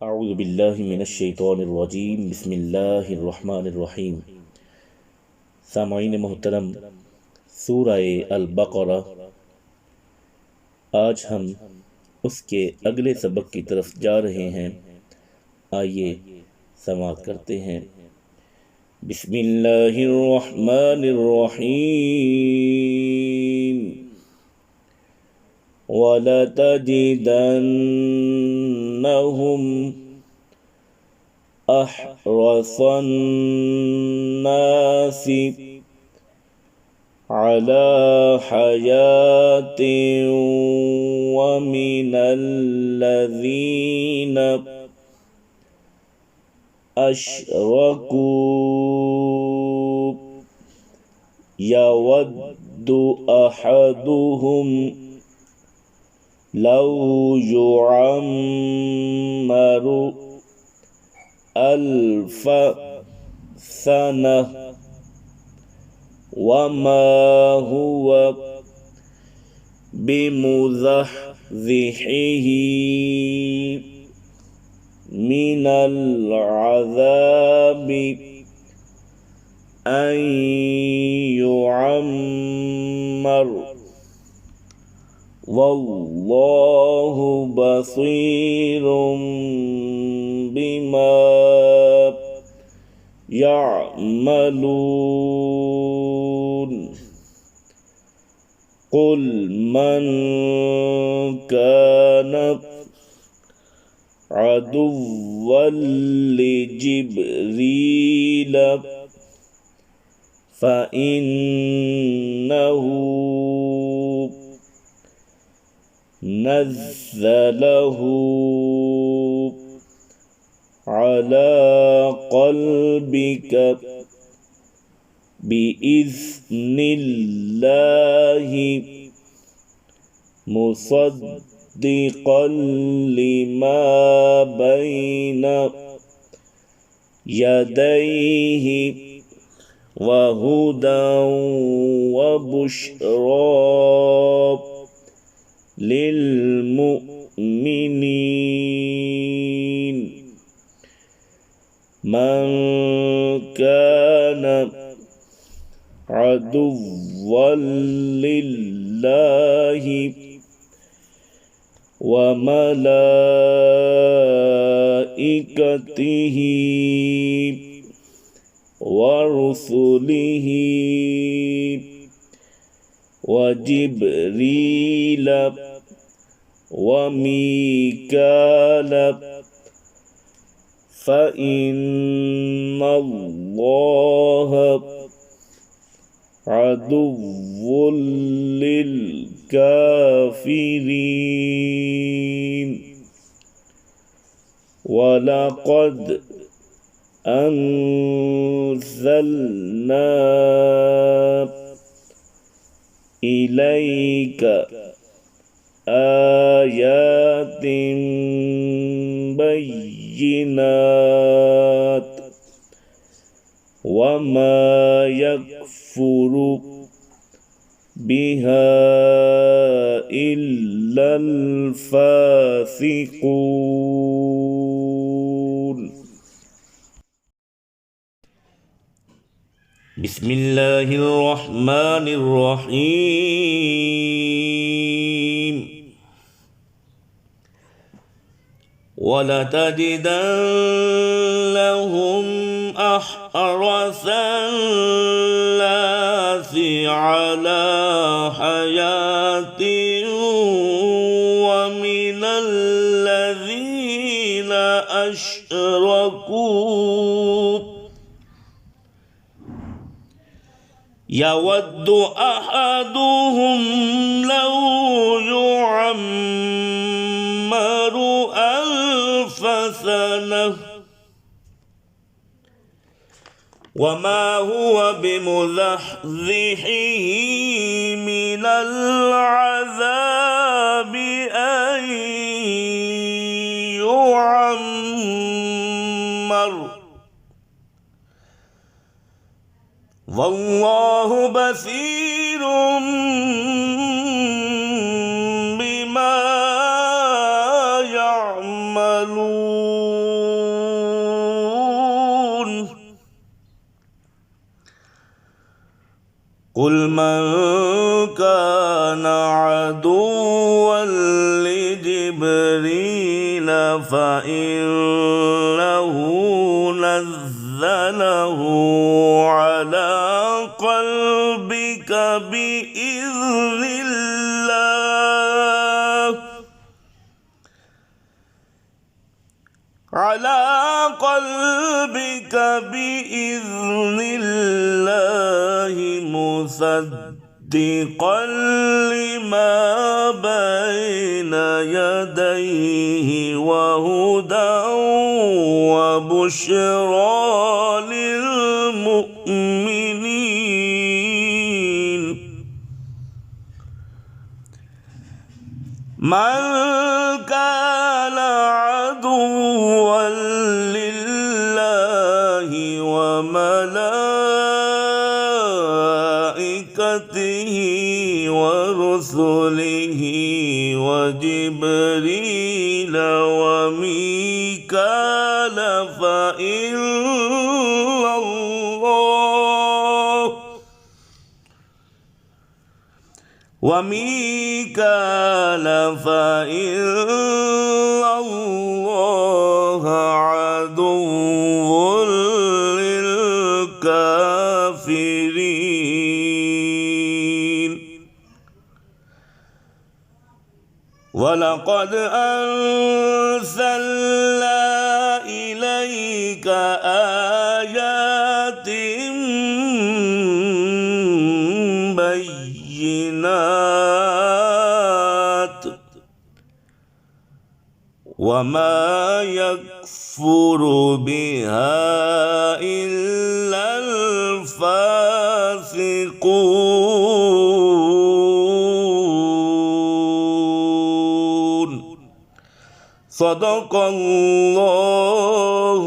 أعوذ بالله من الشیطان الرجیم بسم اللہ الرحمن الرحیم۔ سامعین محترم، سورہ البقرہ، آج ہم اس کے اگلے سبق کی طرف جا رہے ہیں۔ آئیے سماعت کرتے ہیں۔ بسم اللہ الرحمن الرحیم۔ وَلَتَجِدَنَّهُمْ أَحْرَصَ النَّاسِ عَلَى حَيَاةٍ وَمِنَ الَّذِينَ أَشْرَكُوا يَوَدُّ أَحَدُهُمْ لَوْ يُعَمَّرُ أَلْفَ سَنَةٍ وَمَا هُوَ بِمُزَحْزِحِهِ مِنَ الْعَذَابِ أَنْ يُعَمَّرَ وَاللَّهُ بَصِيرٌ بِمَا يَعْمَلُونَ۔ قُلْ مَنْ كَانَ عَدُوًّا لِجِبْرِيلَ فَإِنَّهُ نَزَّلَهُ عَلَى قَلْبِكَ بِإِذْنِ اللَّهِ مُصَدِّقًا لِمَا بَيْنَ يَدَيْهِ وَهُدًى وَبُشْرَى لِلْمُؤْمِنِينَ۔ مَنْ كَانَ عَدُوًّا لِلَّهِ وَمَلَائِكَتِهِ وَرُسُلِهِ وَجِبْرِيلَ وَمِيكَالَ فَإِنَّ اللَّهَ عَدُوٌّ لِلْكَافِرِينَ۔ وَلَقَدْ أَنزَلْنَا إِلَيْكَ آيَاتٍ بَيِّنَاتٍ وَمَا يَكْفُرُ بِهَا إِلَّا الْفَاسِقُونَ۔ بسم اللہ الرحمن الرحیم۔ وَلَتَجِدَنَّهُمْ أَحْرَصَ النَّاسِ عَلَى حَيَاةٍ وَمِنَ الَّذِينَ أَشْرَكُوا يَوَدُّ أَحَدُهُمْ لَوْ يُعَمَّرُ أَلْفَ سَنَةٍ وَمَا هُوَ بِمُزَحْزِحِهِ مِنَ الْعَذَابِ أَنْ يُعَمَّرَ وَاللَّهُ بَصِيرٌ بِمَا يَعْمَلُونَ۔ قل من كان عدوا لجبريل فإنه نزله على قلبك بإذن الله مصدقا لما بين يديه وهدى وبشرى للمؤمنين. من كان عدوا لله وملائكته ورسله وجبريل وميكال فإن الله عدو للكافرين. ولقد أنزلنا إليك آيات بينات وما يكفر بها إلا الفاسقون. صدق الله